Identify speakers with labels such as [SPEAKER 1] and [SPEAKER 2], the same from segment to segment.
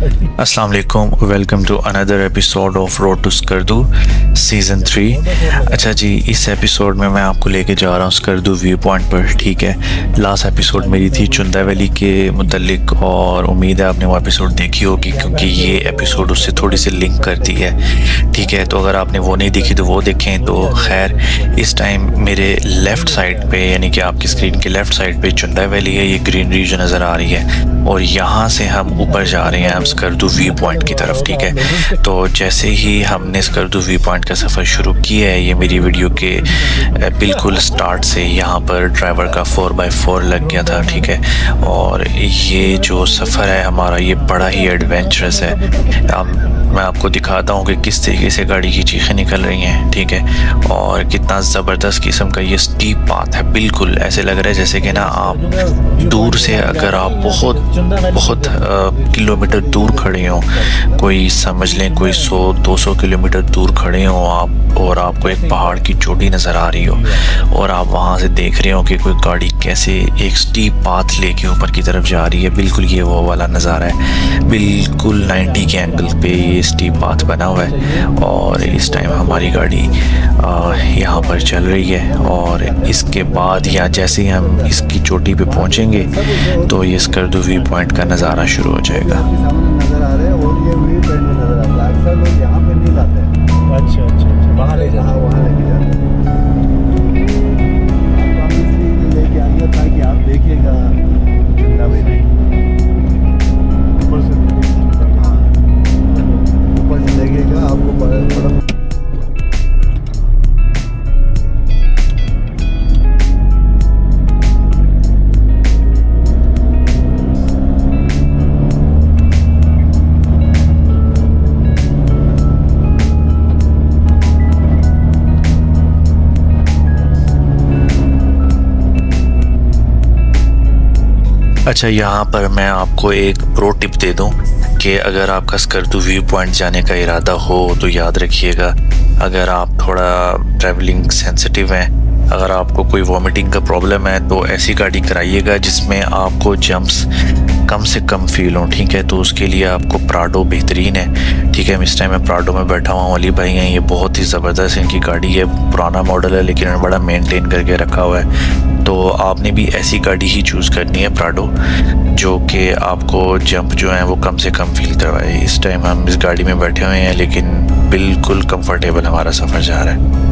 [SPEAKER 1] अस्सलाम वालेकुम, welcome to another episode of road to Skardu season 3। अच्छा जी, इस एपिसोड में मैं आपको लेके जा रहा हूँ स्कर्दू व्यू पॉइंट पर। ठीक है, लास्ट एपिसोड मेरी थी चुंदा वैली के मुतल्लिक और उम्मीद है आपने वो एपिसोड देखी होगी क्योंकि ये एपिसोड उससे थोड़ी सी लिंक करती है। ठीक है, तो अगर आपने वो नहीं देखी तो वो देखें। तो खैर, इस टाइम मेरे लेफ़्ट साइड पे यानी कि आपकी स्क्रीन के लेफ़्ट साइड पे चुंदा वैली है, ये ग्रीनरी जो नज़र आ रही है और यहाँ से हम ऊपर जा रहे हैं हम स्कर्दू व्यू पॉइंट की तरफ। ठीक है, तो जैसे ही हमने स्कर्दू व्यू पॉइंट का सफ़र शुरू किया है, ये मेरी वीडियो के बिल्कुल स्टार्ट से यहाँ पर ड्राइवर का 4x4 लग गया था। ठीक है, और ये जो सफ़र है हमारा ये बड़ा ही एडवेंचरस है। मैं आपको दिखाता हूँ कि किस तरीके से गाड़ी की चीखें निकल रही हैं। ठीक है, और कितना ज़बरदस्त किस्म का ये स्टीप पाथ है। बिल्कुल ऐसे लग रहा है जैसे कि ना आप दूर से अगर आप बहुत किलोमीटर दूर खड़े हों, कोई समझ लें कोई 100-200 किलोमीटर दूर खड़े हों आप और आपको एक पहाड़ की चोटी नज़र आ रही हो और आप वहाँ से देख रहे हो कि कोई गाड़ी कैसे एक स्टीप पाथ लेके ऊपर की तरफ जा रही है। बिल्कुल ये वो वाला नज़ारा है। बिल्कुल 90 के एंगल पे ये स्टीप पाथ बना हुआ है और इस टाइम हमारी गाड़ी यहाँ पर चल रही है और इसके बाद या जैसे ही हम इसकी चोटी पे पहुँचेंगे तो ये स्कर्दू व्यू पॉइंट का नज़ारा शुरू हो जाएगा।
[SPEAKER 2] नज़र आ रहे हैं और ये व्यू पॉइंट में नज़र आता है। अक्सर लोग यहाँ पे नहीं लाते हैं। अच्छा, वहाँ ले जाते हैं। वहाँ लेके जाते हैं। आपको हम इसलिए लेके आएंगे ताकि आप देखिएगा चुंदा वैली ऊपर से। हाँ, ऊपर से देखिएगा आपको बड़ा
[SPEAKER 1] अच्छा, यहाँ पर मैं आपको एक प्रो टिप दे दूँ कि अगर आपका स्कर्दू व्यू पॉइंट जाने का इरादा हो तो याद रखिएगा, अगर आप थोड़ा ट्रैवलिंग सेंसिटिव हैं, अगर आपको कोई वॉमिटिंग का प्रॉब्लम है तो ऐसी गाड़ी कराइएगा जिसमें आपको जंप्स कम से कम फील हो। ठीक है, तो उसके लिए आपको प्राडो बेहतरीन है। ठीक है, इस टाइम मैं प्राडो में बैठा हुआ हूँ। अली भाई हैं, ये बहुत ही ज़बरदस्त इनकी गाड़ी है। पुराना मॉडल है लेकिन बड़ा मेंटेन करके रखा हुआ है। तो आपने भी ऐसी गाड़ी ही चूज़ करनी है प्राडो जो कि आपको जंप जो है वो कम से कम फील करवाए। इस टाइम हम इस गाड़ी में बैठे हुए हैं लेकिन बिल्कुल कंफर्टेबल हमारा सफ़र जा रहा है।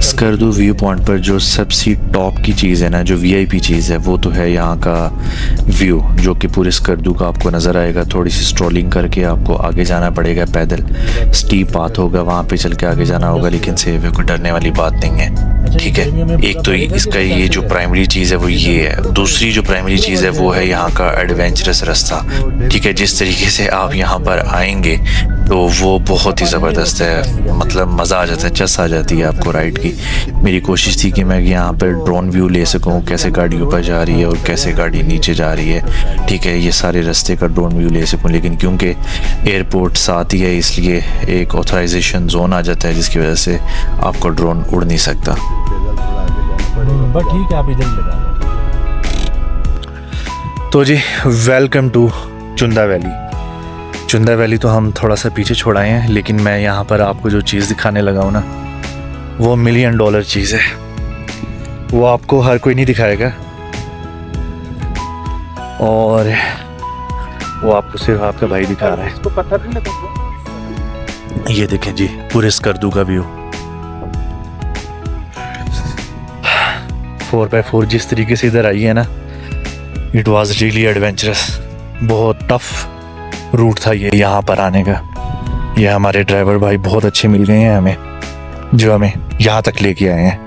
[SPEAKER 1] स्कर्दू व्यू पॉइंट पर जो सबसे टॉप की चीज़ है ना, जो वीआईपी चीज़ है, वो तो है यहाँ का व्यू जो कि पूरे स्कर्दू का आपको नज़र आएगा। थोड़ी सी स्ट्रोलिंग करके आपको आगे जाना पड़ेगा, पैदल स्टीप पाथ होगा, वहाँ पे चल के आगे जाना होगा लेकिन सेफ है, कोई डरने वाली बात नहीं है। ठीक है, एक तो इसका ये जो प्राइमरी चीज़ है वो ये है। दूसरी जो प्राइमरी चीज़ है वो है यहाँ का एडवेंचरस रास्ता। ठीक है, जिस तरीके से आप यहाँ पर आएंगे तो वो बहुत ही ज़बरदस्त है, मतलब मज़ा आ जाता है, चस आ जाती है आपको राइड की। मेरी कोशिश थी कि मैं यहाँ पर ड्रोन व्यू ले सकूँ, कैसे गाड़ी ऊपर जा रही है और कैसे गाड़ी नीचे जा रही है। ठीक है, ये सारे रास्ते का ड्रोन व्यू ले सकूँ लेकिन क्योंकि एयरपोर्ट साथ ही है इसलिए एक ऑथराइजेशन जोन आ जाता है जिसकी वजह से आपको ड्रोन उड़ नहीं सकता।
[SPEAKER 2] बट ठीक है, आप इधर लगा।
[SPEAKER 1] तो जी, welcome to Chunda valley. Chunda valley तो हम थोड़ा सा पीछे छोड़ाए हैं लेकिन मैं यहाँ पर आपको जो चीज़ दिखाने लगा हूँ ना, वो $1 मिलियन चीज़ है। वो आपको हर कोई नहीं दिखाएगा और वो आपको सिर्फ आपका भाई दिखा रहा है। ये देखें जी, पूरे स्कर्दू का व्यू। 4x4 जिस तरीके से इधर आई है ना, इट वॉज रियली एडवेंचरस। बहुत टफ रूट था ये यहाँ पर आने का। ये हमारे ड्राइवर भाई बहुत अच्छे मिल गए हैं हमें, जो हमें यहाँ तक लेके आए हैं।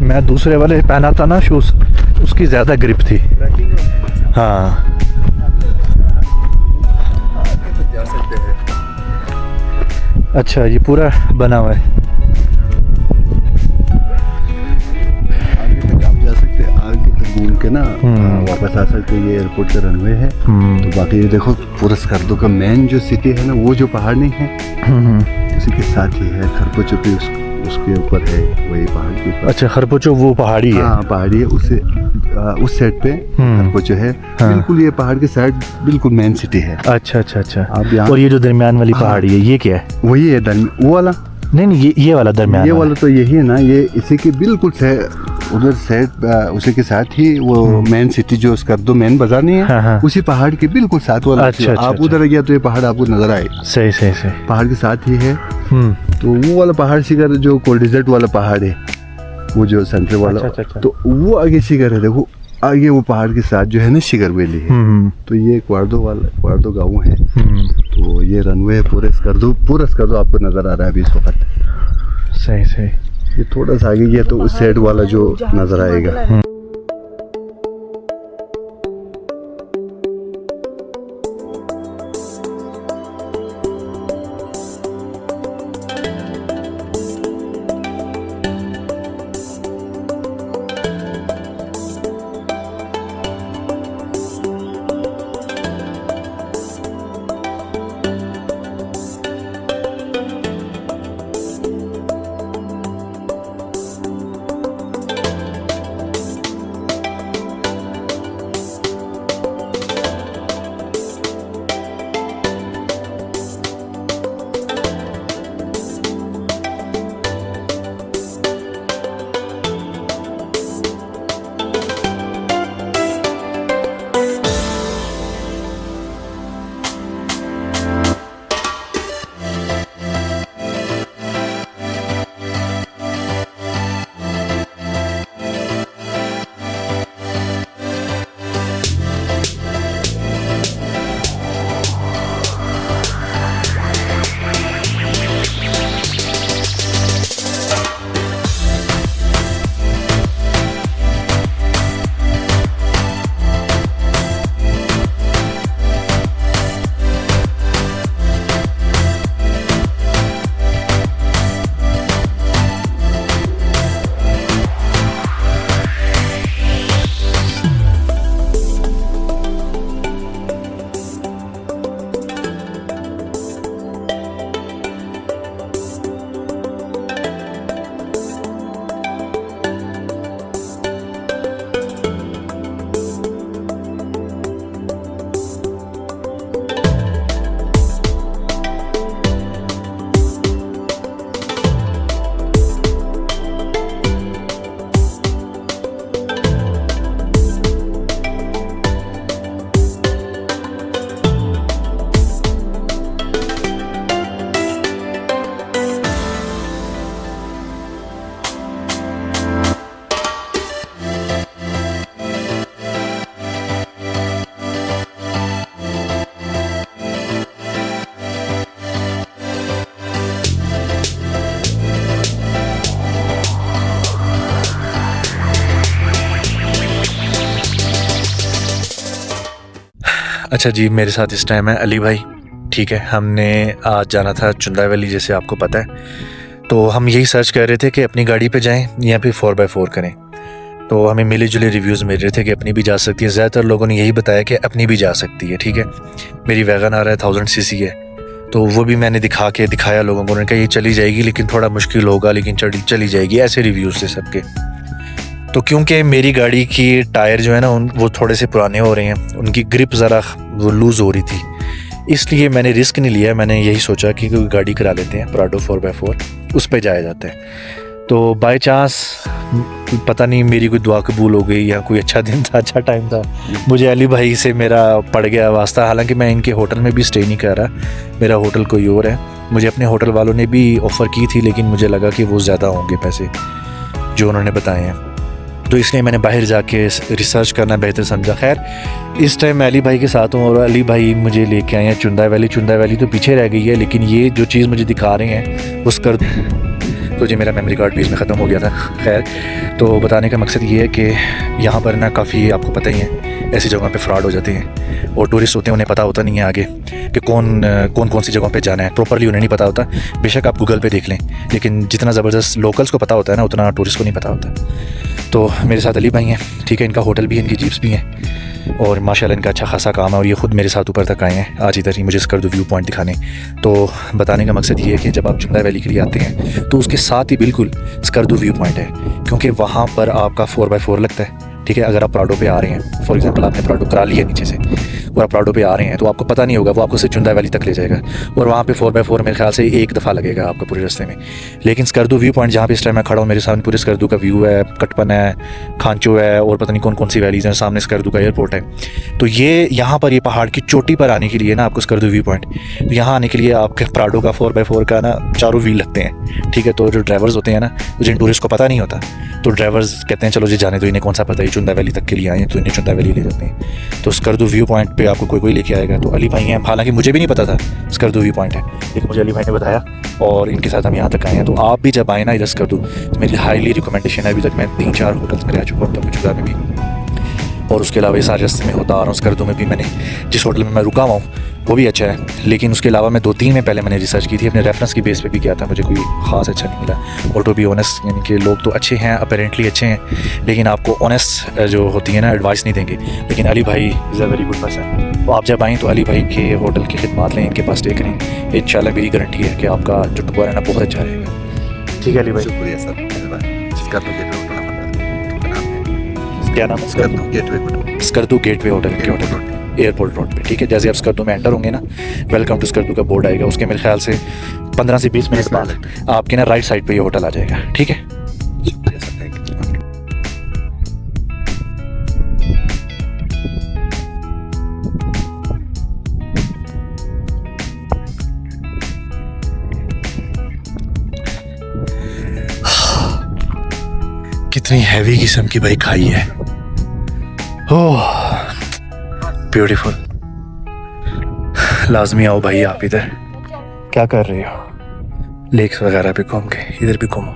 [SPEAKER 1] मैं दूसरे वाले पहना था ना शूज, उसकी ज़्यादा ग्रिप थी। हाँ
[SPEAKER 2] जा सकते हैं।
[SPEAKER 1] अच्छा, ये पूरा बना हुआ है।
[SPEAKER 2] आगे तक आप जा सकते हैं, आगे तक घूम के ना वापस आ सकते हैं। ये एयरपोर्ट का रनवे है। तो बाकी ये देखो पूरा स्कर्दू का मेन जो सिटी है ना, वो जो पहाड़ नहीं है उसी के साथ ही है। खरपोचो भी उसके ऊपर है, वही पहाड़ के ऊपर।
[SPEAKER 1] अच्छा, खरपोचो वो पहाड़ी है।
[SPEAKER 2] हाँ पहाड़ी है, उससे उस साइड पे खरपोचो है। बिल्कुल ये पहाड़ के साइड बिल्कुल मेन सिटी है।
[SPEAKER 1] अच्छा अच्छा अच्छा।
[SPEAKER 2] आप यहाँ
[SPEAKER 1] और ये जो दरमियान वाली पहाड़ी है, ये क्या है?
[SPEAKER 2] वही है वो वाला।
[SPEAKER 1] नहीं, ये वाला दरमियान
[SPEAKER 2] ये वाला तो यही है ना, ये इसी के बिल्कुल से उधर साइड उसी के साथ ही वो मेन सिटी जो स्कर्दू मेन बाजार नहीं है।
[SPEAKER 1] हाँ।
[SPEAKER 2] उसी पहाड़ के बिल्कुल साथ वाला।
[SPEAKER 1] अच्छा,
[SPEAKER 2] आप उधर गया तो ये पहाड़ आपको नजर आए।
[SPEAKER 1] सही सही सही।
[SPEAKER 2] पहाड़ के साथ ही है। तो वो वाला पहाड़ शिखर जो कोल्ड डेजर्ट वाला पहाड़ है, वो जो सेंटर वाला।
[SPEAKER 1] अच्छा।
[SPEAKER 2] तो वो आगे शिखर है, देखो आगे वो पहाड़ के साथ जो है ना शिखर वैली है। तो ये क्वार्दो गाँव है। तो ये रनवे है पूरा स्कर्दू आपको नजर आ रहा है अभी इस वक्त।
[SPEAKER 1] सही सही।
[SPEAKER 2] ये थोड़ा सा आगे गया तो उस साइड वाला जो नजर आएगा।
[SPEAKER 1] अच्छा जी, मेरे साथ इस टाइम है अली भाई। ठीक है, हमने आज जाना था चुंदा वैली, जैसे आपको पता है। तो हम यही सर्च कर रहे थे कि अपनी गाड़ी पे जाएं या फिर 4x4 करें। तो हमें मिले जुले रिव्यूज़ मिल रहे थे कि अपनी भी जा सकती है। ज़्यादातर लोगों ने यही बताया कि अपनी भी जा सकती है। ठीक है, मेरी वैगन आ रहा है 1000 cc है, तो वो भी मैंने दिखाया लोगों को, उन्होंने कहा ये चली जाएगी लेकिन थोड़ा मुश्किल होगा, लेकिन चली जाएगी, ऐसे रिव्यूज़ थे सबके। तो क्योंकि मेरी गाड़ी की टायर जो है ना वो थोड़े से पुराने हो रहे हैं, उनकी ग्रिप ज़रा वो लूज़ हो रही थी, इसलिए मैंने रिस्क नहीं लिया। मैंने यही सोचा कि कोई गाड़ी करा लेते हैं प्राडो 4x4, उस पर जाया जाता है। तो बाय चांस पता नहीं मेरी कोई दुआ कबूल हो गई या कोई अच्छा दिन था, अच्छा टाइम था, मुझे अली भाई से मेरा पड़ गया वास्ता। हालांकि मैं इनके होटल में भी स्टे नहीं कर रहा, मेरा होटल कोई और है। मुझे अपने होटल वालों ने भी ऑफ़र की थी, लेकिन मुझे लगा कि वो ज़्यादा होंगे पैसे जो उन्होंने बताए हैं, तो इसलिए मैंने बाहर जाके रिसर्च करना बेहतर समझा। खैर इस टाइम मैं अली भाई के साथ हूँ और अली भाई मुझे लेके आए हैं चुंदा वैली तो पीछे रह गई है, लेकिन ये जो चीज़ मुझे दिखा रहे हैं उस कर तो जी मेरा मेमोरी कार्ड बीच में ख़त्म हो गया था। खैर तो बताने का मकसद ये है कि यहाँ पर ना काफ़ी आपको पता ही है ऐसी जगहों पे फ्रॉड हो जाते हैं, और टूरिस्ट होते हैं उन्हें पता होता नहीं है आगे कि कौन सी जगहों पे जाना है, प्रॉपरली उन्हें नहीं पता होता। बेशक आप गूगल पे देख लें, लेकिन जितना ज़बरदस्त लोकल्स को पता होता है ना उतना टूरिस्ट को नहीं पता होता। तो मेरे साथ अली भाई हैं, ठीक है, इनका होटल भी है, इनकी जीप्स भी हैं और माशाल्लाह इनका अच्छा खासा काम है, और ये ख़ुद मेरे साथ ऊपर तक आए हैं आज इधर ही मुझे स्कर्दू व्यू पॉइंट दिखाने। तो बताने का मकसद ये है कि जब आप चुंदा वैली के लिए आते हैं तो उसके साथ ही बिल्कुल स्कर्दू व्यू पॉइंट है, क्योंकि वहाँ पर आपका 4x4 लगता है, ठीक है। अगर आप प्राडो पे आ रहे हैं, फॉर एग्जांपल आपने प्राडो करा लिया नीचे से और आप प्राडो पे आ रहे हैं, तो आपको पता नहीं होगा, वो आपको सिर्फ चुंदा वैली तक ले जाएगा और वहाँ पे 4x4 मेरे ख्याल से एक दफ़ा लगेगा आपको पूरे रास्ते में। लेकिन स्कर्दू व्यू पॉइंट जहाँ पे इस टाइम मैं खड़ा हूँ, मेरे सामने पूरे स्कर्दू का व्यू है, कटपन है, खांचो है और पता नहीं कौन सी वैलीज़ हैं, सामने स्कर्दू का एयरपोर्ट है। तो ये यहाँ पर ये पहाड़ की चोटी पर आने के लिए ना आपको स्कर्दू व्यू पॉइंट, तो यहाँ आने के लिए आपके प्राडो का 4x4 का ना चारों व्हील लगते हैं, ठीक है। तो जो ड्राइवर्स होते हैं ना, जिन टूरिस्ट को पता नहीं होता, तो ड्राइवर्स कहते हैं चलो जी जाने, तो इन्हें कौन सा पता है, चुंदा वैली तक के लिए आए हैं तो इन्हें चुंदा वैली ले जाते हैं। तो स्कर्दू व्यू पॉइंट पे आपको कोई लेके आएगा। तो अली भाई हैं, हालांकि मुझे भी नहीं पता था स्कर्दू व्यू पॉइंट है, लेकिन मुझे अली भाई ने बताया और इनके साथ हम यहाँ तक आए हैं। तो आप भी जब आए ना इधर स्कर्दू, तो मेरी हाईली रिकमेंडेशन है। अभी तक मैं 3-4 होटल्स में रह चुका हूँ तब में भी, और उसके अलावा इस रास्ते में होता आ रहा हूँ। स्कर्दू में भी मैंने जिस होटल में मैं रुका हुआ हूँ वो भी अच्छा है, लेकिन उसके अलावा मैं 2-3 में पहले मैंने रिसर्च की थी, अपने रेफरेंस की बेस पे भी किया था, मुझे कोई ख़ास अच्छा नहीं मिला। और टू बी ऑनेस्ट, यानी कि लोग तो अच्छे हैं, अपेरेंटली अच्छे हैं, लेकिन आपको ऑनेस्ट जो होती है ना एडवाइस नहीं देंगे। लेकिन अली भाई is a very good person, तो आप जब आएँ तो अली भाई के होटल की खिदमत लें, इनके पास स्टे करें, इंशाल्लाह मेरी गारंटी है कि आपका जो टूर है ना बहुत अच्छा रहेगा। ठीक है अली भाई,
[SPEAKER 2] शुक्रिया सर।
[SPEAKER 1] क्या नाम है? स्कर्दू गेटवे होटल के होटल एयरपोर्ट रोड पे, ठीक है। जैसे आप स्कर्दू में एंटर होंगे ना, वेलकम टू स्कर्दू का बोर्ड आएगा, उसके मेरे ख्याल से 15 से 20 मिनट बाद आपके ना राइट साइड पे ये होटल आ जाएगा, ठीक है। कितनी हैवी किस्म की भाई खाई है, ओह ब्यूटीफुल। लाजमी आओ भाई आप इधर, क्या कर रहे हो? लेक्स वगैरह पे घूम के, इधर भी घूमो।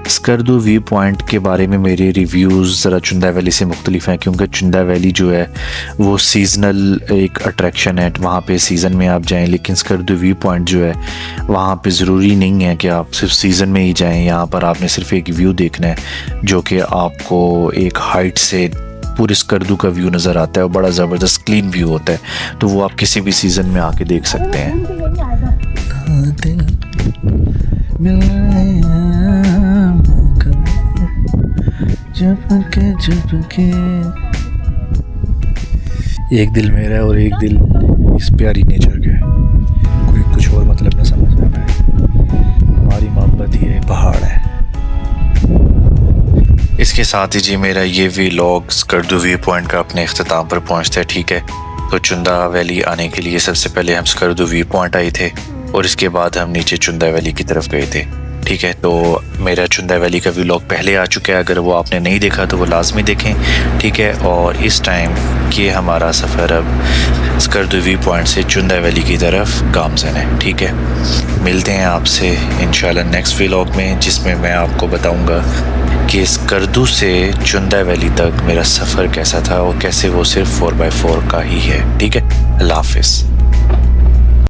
[SPEAKER 1] स्कर्दू व्यू पॉइंट के बारे में मेरे रिव्यूज़ ज़रा चुंदा वैली से मुख्तलिफ हैं, क्योंकि चुंदा वैली जो है वो सीज़नल एक अट्रैक्शन है, वहाँ पे सीज़न में आप जाएं, लेकिन स्कर्दू व्यू पॉइंट जो है वहाँ पे ज़रूरी नहीं है कि आप सिर्फ सीज़न में ही जाएं। यहाँ पर आपने सिर्फ एक व्यू देखना है जो कि आपको एक हाइट से पूरे स्कर्दू का व्यू नज़र आता है और बड़ा ज़बरदस्त क्लीन व्यू होता है, तो वो आप किसी भी सीज़न में आके देख सकते हैं। एक दिल मेरा और एक दिल इस प्यारी नेचर का, कोई कुछ और मतलब ना समझना पाए। खूबसूरत ये पहाड़ है। इसके साथ ही जी मेरा ये व्लॉग स्कर्दू व्यू पॉइंट का अपने अख्ताम पर पहुंचता है। ठीक है, तो चुंदा वैली आने के लिए सबसे पहले हम स्कर्दू व्यू पॉइंट आए थे और इसके बाद हम नीचे चुंदा वैली की तरफ गए थे। ठीक है, तो मेरा चुंदा वैली का व्लॉग पहले आ चुका है, अगर वो आपने नहीं देखा तो वो लाजमी देखें। ठीक है, और इस टाइम कि हमारा सफ़र अब स्कर्दू व्यू पॉइंट से चुंदा वैली की तरफ गामजन है। ठीक है, मिलते हैं आपसे इंशाल्लाह नेक्स्ट व्लॉग में, जिसमें मैं आपको बताऊंगा कि स्कर्दू से चुंदा वैली तक मेरा सफ़र कैसा था और कैसे वो सिर्फ 4x4 का ही है। ठीक है, अल्लाह हाफिज़।